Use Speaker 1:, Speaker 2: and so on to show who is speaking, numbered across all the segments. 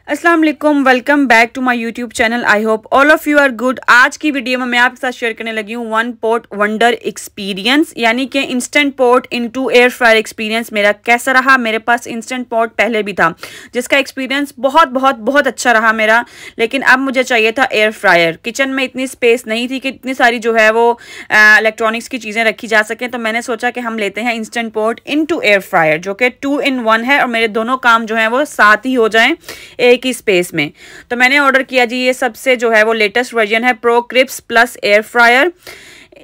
Speaker 1: अस्सलाम वालेकुम, welcome back to my YouTube channel. I hope all of you are good. आज की video में मैं आपके साथ शेयर करने लगी हूँ वन पॉट वंडर एक्सपीरियंस, यानी कि instant pot into air fryer experience मेरा कैसा रहा। मेरे पास इंस्टेंट पॉट पहले भी था जिसका एक्सपीरियंस बहुत अच्छा रहा मेरा, लेकिन अब मुझे चाहिए था एयर फ्रायर। किचन में इतनी स्पेस नहीं थी कि इतनी सारी जो है वो इलेक्ट्रॉनिक्स की चीज़ें रखी जा सकें, तो मैंने सोचा कि हम लेते हैं instant pot into air fryer, जो कि 2 in 1 है और मेरे दोनों काम जो है वो साथ ही हो जाएं एक ही स्पेस में। तो मैंने ऑर्डर किया जी, ये सबसे जो है वो लेटेस्ट वर्जन है pro crisp plus air fryer.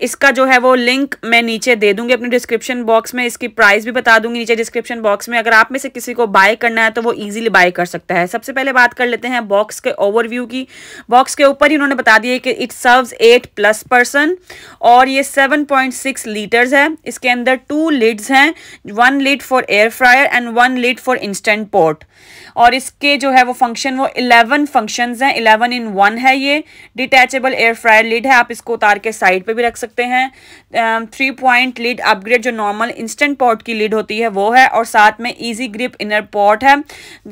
Speaker 1: इसका जो है वो लिंक मैं नीचे दे दूंगी अपने डिस्क्रिप्शन बॉक्स में, इसकी प्राइस भी बता दूंगी नीचे डिस्क्रिप्शन बॉक्स में। अगर आप में से किसी को बाय करना है तो वो इजीली बाय कर सकता है। सबसे पहले बात कर लेते हैं बॉक्स के ओवरव्यू की। बॉक्स के ऊपर ही उन्होंने बता दिया कि इट सर्व्स 8+ पर्सन और ये 7.6 लीटर्स है। इसके अंदर 2 लिड्स हैं, 1 lid for air fryer and 1 lid for instant pot. और इसके जो है वो फंक्शन वो 11 फंक्शंस हैं, 11 in 1 है। ये डिटैचेबल एयर फ्रायर लिड है, आप इसको उतार के साइड पे भी रख सकते हैं। 3 पॉइंट लिड अपग्रेड जो नॉर्मल इंस्टेंट पॉट की लिड होती है वो है, और साथ में इजी ग्रिप इनर पॉट है।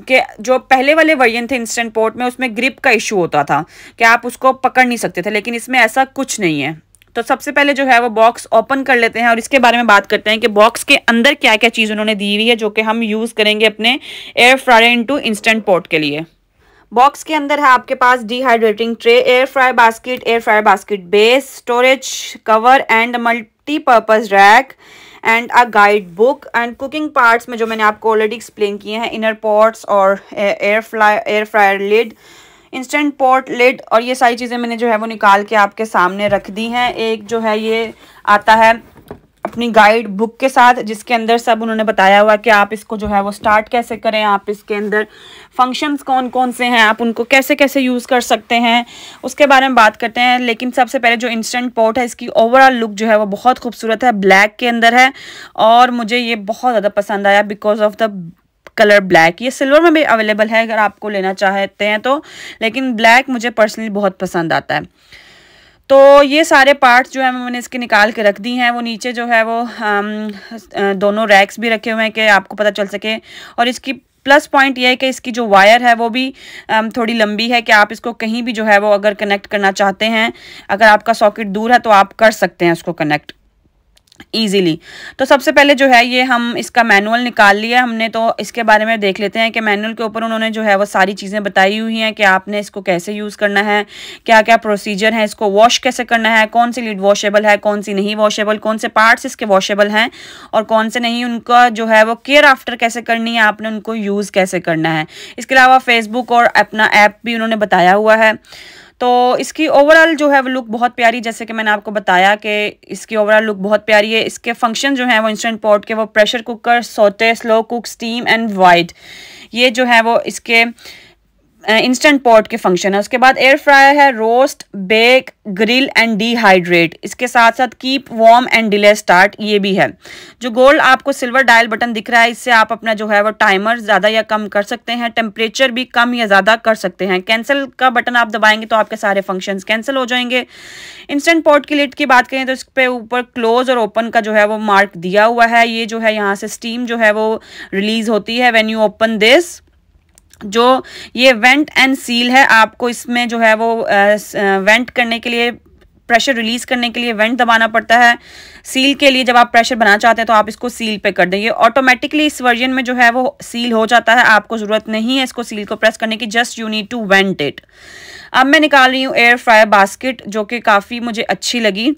Speaker 1: कि जो पहले वाले वर्जन थे इंस्टेंट पॉट में उसमें ग्रिप का इशू होता था कि आप उसको पकड़ नहीं सकते थे, लेकिन इसमें ऐसा कुछ नहीं है। तो सबसे पहले जो है वो बॉक्स ओपन कर लेते हैं और इसके बारे में बात करते हैं कि बॉक्स के अंदर क्या क्या चीज़ उन्होंने दी हुई है जो कि हम यूज़ करेंगे अपने air fryer into instant pot के लिए। बॉक्स के अंदर है आपके पास dehydrating tray, air fryer basket base, storage cover and multipurpose rack and a guide book and cooking parts में जो मैंने आपको ऑलरेडी एक्सप्लेन किए हैं, इनर पॉट्स और air fryer lid, instant pot lid, और ये सारी चीज़ें मैंने जो है वो निकाल के आपके सामने रख दी हैं। एक जो है ये आता है अपनी गाइड बुक के साथ जिसके अंदर सब उन्होंने बताया हुआ कि आप इसको जो है वो स्टार्ट कैसे करें, आप इसके अंदर फंक्शंस कौन कौन से हैं, आप उनको कैसे कैसे यूज़ कर सकते हैं, उसके बारे में बात करते हैं। लेकिन सबसे पहले जो इंस्टेंट पॉट है इसकी ओवरऑल लुक जो है वो बहुत खूबसूरत है, ब्लैक के अंदर है और मुझे ये बहुत ज़्यादा पसंद आया because of the colour black. ये सिल्वर में भी अवेलेबल है अगर आपको लेना चाहते हैं तो, लेकिन ब्लैक मुझे पर्सनली बहुत पसंद आता है। तो ये सारे पार्ट्स जो है मैंने इसके निकाल के रख दी हैं। वो नीचे जो है वो दोनों रैक्स भी रखे हुए हैं कि आपको पता चल सके। और इसकी प्लस पॉइंट ये है कि इसकी जो वायर है वो भी थोड़ी लंबी है कि आप इसको कहीं भी जो है वो अगर कनेक्ट करना चाहते हैं, अगर आपका सॉकेट दूर है तो आप कर सकते हैं उसको कनेक्ट ईजीली। तो सबसे पहले जो है ये हम इसका मैनुअल निकाल लिया हमने, तो इसके बारे में देख लेते हैं कि मैनुअल के ऊपर उन्होंने जो है वो सारी चीज़ें बताई हुई हैं कि आपने इसको कैसे यूज़ करना है, क्या क्या प्रोसीजर है, इसको वॉश कैसे करना है, कौन सी लीड वॉशेबल है, कौन सी नहीं वॉशेबल, कौन से पार्ट्स इसके वॉशेबल हैं और कौन से नहीं, उनका जो है वो केयर आफ्टर कैसे करनी है, आपने उनको यूज़ कैसे करना है। इसके अलावा फेसबुक और अपना ऐप भी उन्होंने बताया हुआ है। तो इसकी ओवरऑल जो है वो लुक बहुत प्यारी, जैसे कि मैंने आपको बताया कि इसकी ओवरऑल लुक बहुत प्यारी है। इसके फंक्शन जो है वो इंस्टेंट पॉट के वो pressure cooker, sauté, slow cook, steam and wide, ये जो है वो इसके इंस्टेंट पॉट के फंक्शन है। उसके बाद एयर फ्रायर है, roast, bake, grill and dehydrate. इसके साथ साथ keep warm and delay start, ये भी है। जो गोल्ड आपको सिल्वर डायल बटन दिख रहा है, इससे आप अपना जो है वो टाइमर ज़्यादा या कम कर सकते हैं, टेम्परेचर भी कम या ज़्यादा कर सकते हैं। कैंसिल का बटन आप दबाएंगे तो आपके सारे फंक्शंस कैंसिल हो जाएंगे। इंस्टेंट पॉट की लिड की बात करें तो इस पे ऊपर क्लोज और ओपन का जो है वो मार्क दिया हुआ है। ये जो है यहाँ से स्टीम जो है वो रिलीज होती है व्हेन यू ओपन दिस। जो ये वेंट एंड सील है, आपको इसमें जो है वो वेंट करने के लिए, प्रेशर रिलीज करने के लिए वेंट दबाना पड़ता है। सील के लिए जब आप प्रेशर बनाना चाहते हैं तो आप इसको सील पे कर देंगे। ऑटोमेटिकली इस वर्जन में जो है वो सील हो जाता है, आपको ज़रूरत नहीं है इसको सील को प्रेस करने की, just you need to vent it. अब मैं निकाल रही हूँ एयर फ्रायर बास्केट, जो कि काफ़ी मुझे अच्छी लगी।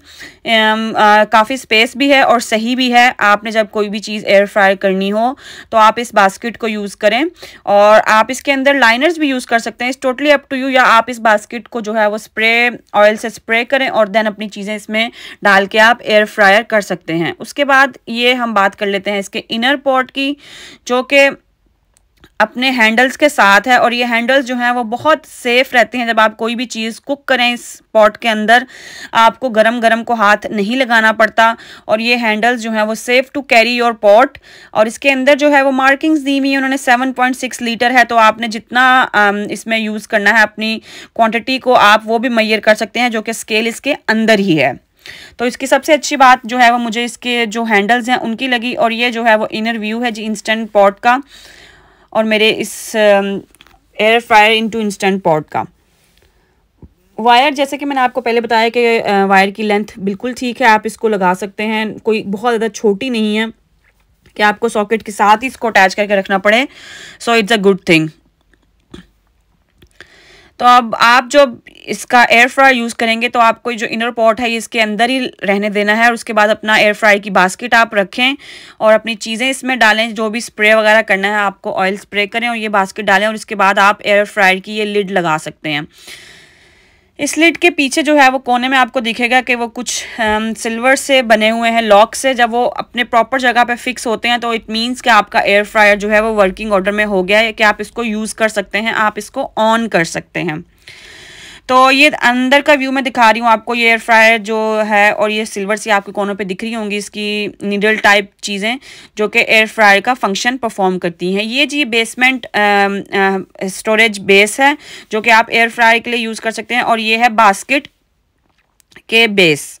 Speaker 1: काफ़ी स्पेस भी है और सही भी है। आपने जब कोई भी चीज़ एयर फ्राई करनी हो तो आप इस बास्केट को यूज़ करें, और आप इसके अंदर लाइनर्स भी यूज़ कर सकते हैं, it's totally up to you. या आप इस बास्केट को जो है वो ऑयल से स्प्रे करें और देन अपनी चीज़ें इसमें डाल के आप एयर फ्रायर कर सकते हैं। उसके बाद ये हम बात कर लेते हैं इसके इनर पॉट की, जो कि अपने हैंडल्स के साथ है। और ये हैंडल्स जो हैं वो बहुत सेफ रहते हैं। जब आप कोई भी चीज़ कुक करें इस पॉट के अंदर, आपको गरम गरम को हाथ नहीं लगाना पड़ता, और ये हैंडल्स जो हैं वो safe to carry your pot. और इसके अंदर जो है वो मार्किंग्स दी हुई है उन्होंने, 7.6 लीटर है, तो आपने जितना इसमें यूज़ करना है अपनी क्वांटिटी को आप वो भी मेजर कर सकते हैं, जो कि स्केल इसके अंदर ही है। तो इसकी सबसे अच्छी बात जो है वो मुझे इसके जो हैंडल्स हैं उनकी लगी। और ये जो है वो इनर व्यू है जी इंस्टेंट पॉट का। और मेरे इस air fryer into instant pot का। वायर जैसे कि मैंने आपको पहले बताया कि वायर की लेंथ बिल्कुल ठीक है, आप इसको लगा सकते हैं, कोई बहुत ज़्यादा छोटी नहीं है कि आपको सॉकेट के साथ ही इसको अटैच करके रखना पड़े। So it's a good thing. तो अब आप जब इसका एयर फ्रायर यूज़ करेंगे तो आपको जो इनर पॉट है ये इसके अंदर ही रहने देना है, और उसके बाद अपना एयर फ्रायर की बास्केट आप रखें और अपनी चीज़ें इसमें डालें, जो भी स्प्रे वगैरह करना है आपको ऑयल स्प्रे करें और ये बास्केट डालें, और इसके बाद आप एयर फ्रायर की ये लिड लगा सकते हैं। इस लिड के पीछे जो है वो कोने में आपको दिखेगा कि वो कुछ सिल्वर से बने हुए हैं लॉक से। जब वो अपने प्रॉपर जगह पे फिक्स होते हैं तो इट मीन्स कि आपका एयर फ्रायर जो है वो वर्किंग ऑर्डर में हो गया है, कि आप इसको यूज़ कर सकते हैं, आप इसको ऑन कर सकते हैं। तो ये अंदर का व्यू मैं दिखा रही हूँ आपको, ये एयर फ्रायर जो है, और ये सिल्वर सी आपके कोनों पे दिख रही होंगी इसकी नीडल टाइप चीज़ें जो कि एयर फ्रायर का फंक्शन परफॉर्म करती हैं। ये जी बेसमेंट स्टोरेज बेस है जो कि आप एयर फ्रायर के लिए यूज़ कर सकते हैं, और ये है बास्केट के बेस।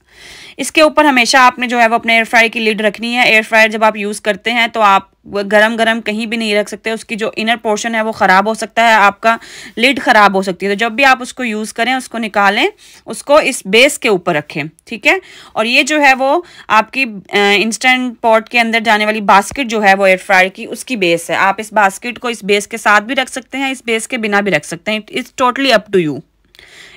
Speaker 1: इसके ऊपर हमेशा आपने जो है वो अपने एयर फ्रायर की लिड रखनी है। एयर फ्रायर जब आप यूज़ करते हैं तो आप गरम गरम कहीं भी नहीं रख सकते, उसकी जो इनर पोर्शन है वो ख़राब हो सकता है, आपका लिड ख़राब हो सकती है। तो जब भी आप उसको यूज़ करें उसको निकालें, उसको इस बेस के ऊपर रखें, ठीक है। और ये जो है वो आपकी इंस्टेंट पॉट के अंदर जाने वाली बास्केट जो है वो एयर फ्रायर की उसकी बेस है। आप इस बास्केट को इस बेस के साथ भी रख सकते हैं, इस बेस के बिना भी रख सकते हैं, it's totally up to you.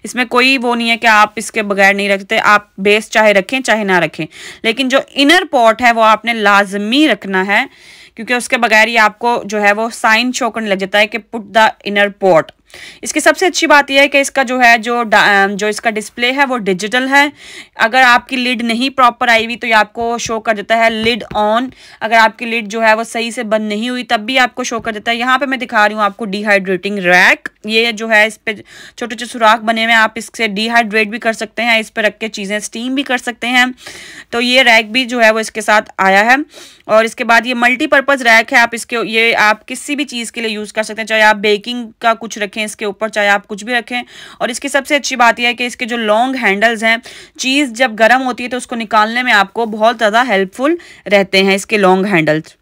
Speaker 1: इसमें कोई वो नहीं है कि आप इसके बगैर नहीं रखते, आप बेस चाहे रखें चाहे ना रखें, लेकिन जो इनर पॉट है वो आपने लाजमी रखना है, क्योंकि उसके बगैर ही आपको जो है वो साइन शो करने लग जाता है कि पुट द इनर पॉट। इसकी सबसे अच्छी बात यह है कि इसका जो है जो इसका डिस्प्ले है वो डिजिटल है। अगर आपकी लिड नहीं प्रॉपर आई हुई तो ये आपको शो कर देता है लिड ऑन। अगर आपकी लिड जो है वो सही से बंद नहीं हुई तब भी आपको शो कर देता है। यहाँ पे मैं दिखा रही हूँ आपको डिहाइड्रेटिंग रैक, ये जो है इस पे छोटे छोटे सुराख बने हुए हैं, आप इससे डिहाइड्रेट भी कर सकते हैं, इस पर रख के चीज़ें स्टीम भी कर सकते हैं। तो ये रैक भी जो है वो इसके साथ आया है। और इसके बाद ये मल्टीपर्पज़ रैक है, आप इसके ये आप किसी भी चीज़ के लिए यूज़ कर सकते हैं, चाहे आप बेकिंग का कुछ रखें इसके ऊपर, चाहे आप कुछ भी रखें। और इसकी सबसे अच्छी बात यह है कि इसके जो लॉन्ग हैंडल्स हैं, चीज़ जब गर्म होती है तो उसको निकालने में आपको बहुत ज़्यादा हेल्पफुल रहते हैं इसके लॉन्ग हैंडल्स।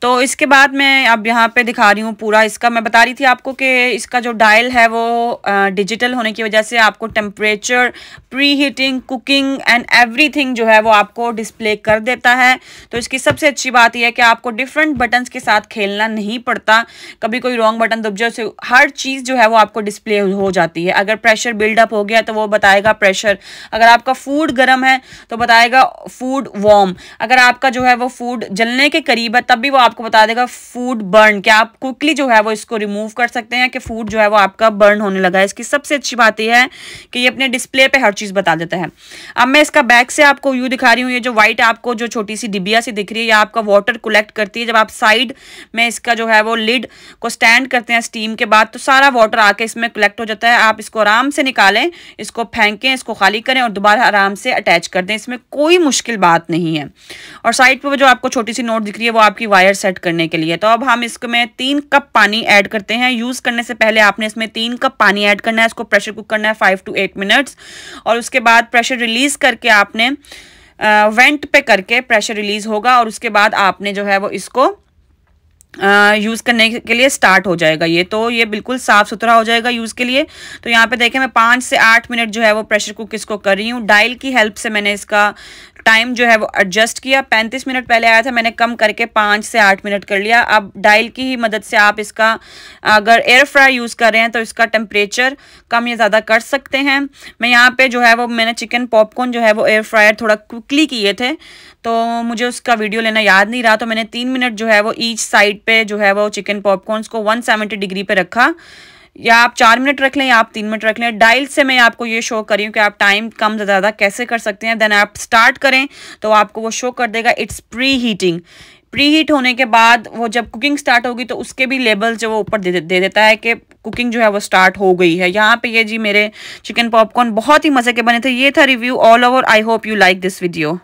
Speaker 1: तो इसके बाद मैं अब यहाँ पे दिखा रही हूँ पूरा इसका। मैं बता रही थी आपको कि इसका जो डायल है वो डिजिटल होने की वजह से आपको temperature, pre heating, cooking and everything जो है वो आपको डिस्प्ले कर देता है। तो इसकी सबसे अच्छी बात यह है कि आपको डिफरेंट बटन्स के साथ खेलना नहीं पड़ता, कभी कोई रॉन्ग बटन दब जाए से हर चीज़ जो है वो आपको डिस्प्ले हो जाती है। अगर प्रेशर बिल्डअप हो गया तो वो बताएगा प्रेशर, अगर आपका फूड गर्म है तो बताएगा फूड वार्म, अगर आपका जो है वो फूड जलने के करीब है तब भी वो आपको बता देगा फूड बर्न, कि आप क्विकली जो है वो इसको रिमूव कर सकते हैं कि फूड जो है वो आपका बर्न होने लगा है। इसकी सबसे अच्छी बात यह है कि ये अपने डिस्प्ले पे हर चीज़ बता देता है। अब मैं इसका बैक से आपको व्यू दिखा रही हूँ। ये जो व्हाइट आपको जो छोटी सी डिबिया सी दिख रही है, ये आपका वाटर कलेक्ट करती है। जब आप साइड में इसका जो है वो लिड को स्टैंड करते हैं स्टीम के बाद तो सारा वाटर आके इसमें कलेक्ट हो जाता है। आप इसको आराम से निकालें, इसको फेंकें, इसको खाली करें और दोबारा आराम से अटैच कर दें, इसमें कोई मुश्किल बात नहीं है। और साइड पर जो आपको छोटी सी नोट दिख रही है वो आपकी वायर सेट करने के लिए। तो अब हम इसमें 3 कप पानी ऐड करते हैं। यूज़ करने से पहले आपने इसमें 3 कप पानी ऐड करना है, इसको प्रेशर कुक करना है 5 to 8 मिनट्स, और उसके बाद प्रेशर रिलीज़ करके आपने वेंट पे करके प्रेशर रिलीज़ होगा, और उसके बाद आपने जो है वो इसको यूज़ करने के लिए स्टार्ट हो जाएगा। ये बिल्कुल साफ़ सुथरा हो जाएगा यूज़ के लिए। तो यहाँ पे देखें मैं 5 से 8 मिनट जो है वो प्रेशर कुक इसको कर रही हूँ। डायल की हेल्प से मैंने इसका टाइम जो है वो एडजस्ट किया। 35 मिनट पहले आया था, मैंने कम करके 5 से 8 मिनट कर लिया। अब डायल की ही मदद से आप इसका अगर एयर फ्राई यूज़ कर रहे हैं तो इसका टेम्परेचर कम या ज़्यादा कर सकते हैं। मैं यहाँ पे जो है वो मैंने चिकन पॉपकॉर्न जो है वो एयर फ्रायर थोड़ा क्विकली किए थे, तो मुझे उसका वीडियो लेना याद नहीं रहा, तो मैंने 3 मिनट जो है वो ईच साइड पे जो है वो चिकन पॉपकॉर्न्स को 170 डिग्री पे रखा। या आप 4 मिनट रख लें या आप 3 मिनट रख लें। डायल से मैं आपको ये शो कर रही हूँ कि आप टाइम कम ज़्यादा कैसे कर सकते हैं। देन आप स्टार्ट करें तो आपको वो शो कर देगा it's pre heating. Pre heat होने के बाद वो जब कुकिंग स्टार्ट होगी तो उसके भी लेबल जो वो ऊपर दे देता है कि कुकिंग जो है वो स्टार्ट हो गई है। यहाँ पे ये जी मेरे चिकन पॉपकॉर्न बहुत ही मज़े के बने थे। ये था review all over. I hope you like this video.